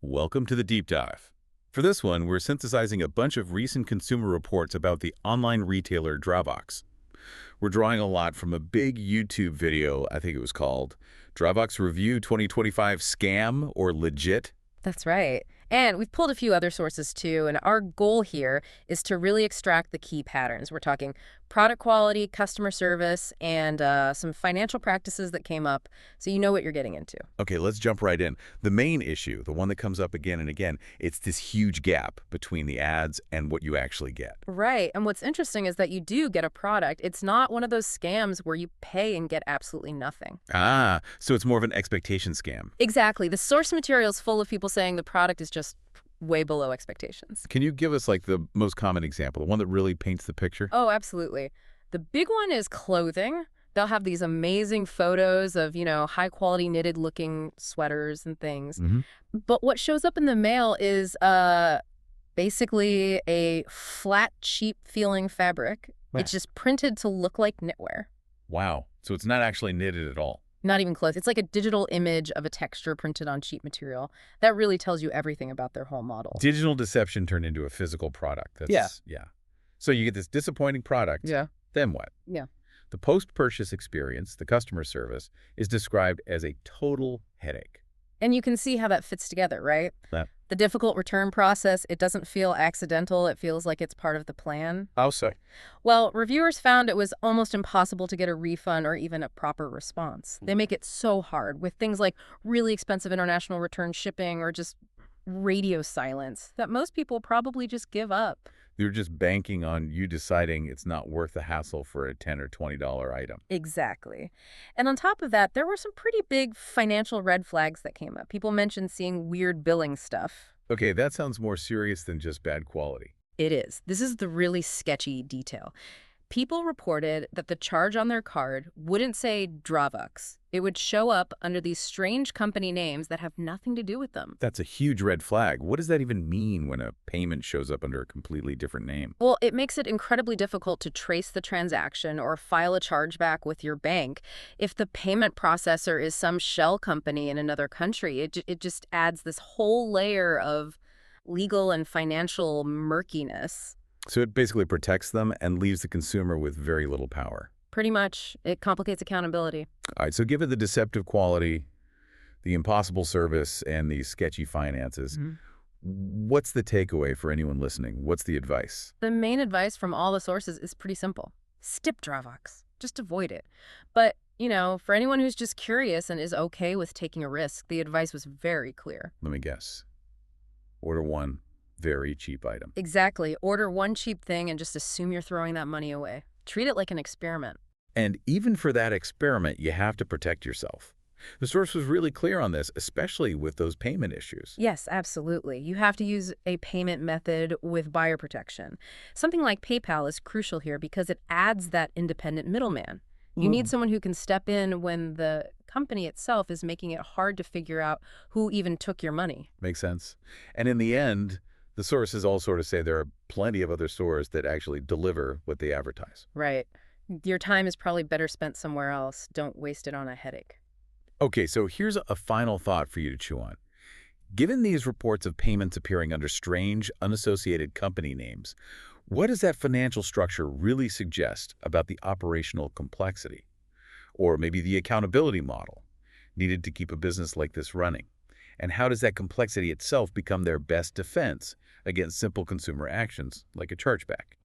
Welcome to the deep dive. For this one, we're synthesizing a bunch of recent consumer reports about the online retailer Dravoks. We're drawing a lot from a big YouTube video, I think it was called Dravoks Review 2025 Scam or Legit. That's right. And we've pulled a few other sources too, and our goal here is to really extract the key patterns. We're talking product quality, customer service, and some financial practices that came up so you know what you're getting into. Okay, let's jump right in. The main issue, the one that comes up again and again, it's this huge gap between the ads and what you actually get. Right. And what's interesting is that you do get a product. It's not one of those scams where you pay and get absolutely nothing. Ah, so it's more of an expectation scam. Exactly. The source material is full of people saying the product is just way below expectations. Can you give us like the most common example, the one that really paints the picture? Oh, absolutely. The big one is clothing. They'll have these amazing photos of, high quality knitted looking sweaters and things. Hmm. But what shows up in the mail is basically a flat, cheap feeling fabric. Right. It's just printed to look like knitwear. Wow, so it's not actually knitted at all. Not even close. It's like a digital image of a texture printed on cheap material. That really tells you everything about their whole model. Digital deception turned into a physical product. Yeah. So you get this disappointing product. Yeah. Then what? Yeah. The post-purchase experience, the customer service, is described as a total headache. And you can see how that fits together, right? That The difficult return process, it doesn't feel accidental. It feels like it's part of the plan. How so? Well, reviewers found it was almost impossible to get a refund or even a proper response. They make it so hard with things like really expensive international return shipping or just radio silence that most people probably just give up. You're just banking on you deciding it's not worth the hassle for a $10 or $20 item. Exactly. And on top of that, there were some pretty big financial red flags that came up. People mentioned seeing weird billing stuff. Okay, that sounds more serious than just bad quality. It is. This is the really sketchy detail. People reported that the charge on their card wouldn't say Dravoks. It would show up under these strange company names that have nothing to do with them. That's a huge red flag. What does that even mean when a payment shows up under a completely different name? Well, it makes it incredibly difficult to trace the transaction or file a chargeback with your bank. If the payment processor is some shell company in another country, it just adds this whole layer of legal and financial murkiness. So it basically protects them and leaves the consumer with very little power. Pretty much, it complicates accountability. All right, so given the deceptive quality, the impossible service, and the sketchy finances, what's the takeaway for anyone listening? What's the advice? The main advice from all the sources is pretty simple. Skip Dravoks. Just avoid it. But, for anyone who's just curious and is okay with taking a risk, the advice was very clear. Let me guess. Order one very cheap item. Exactly. Order one cheap thing and just assume you're throwing that money away. Treat it like an experiment. And even for that experiment, you have to protect yourself. The source was really clear on this, especially with those payment issues. Yes, absolutely. You have to use a payment method with buyer protection. Something like PayPal is crucial here because it adds that independent middleman. You need someone who can step in when the company itself is making it hard to figure out who even took your money. Makes sense. And in the end, the sources all sort of say there are plenty of other stores that actually deliver what they advertise. Right. Your time is probably better spent somewhere else. Don't waste it on a headache. Okay, so here's a final thought for you to chew on. Given these reports of payments appearing under strange, unassociated company names, what does that financial structure really suggest about the operational complexity? Or maybe the accountability model needed to keep a business like this running? And how does that complexity itself become their best defense against simple consumer actions like a chargeback?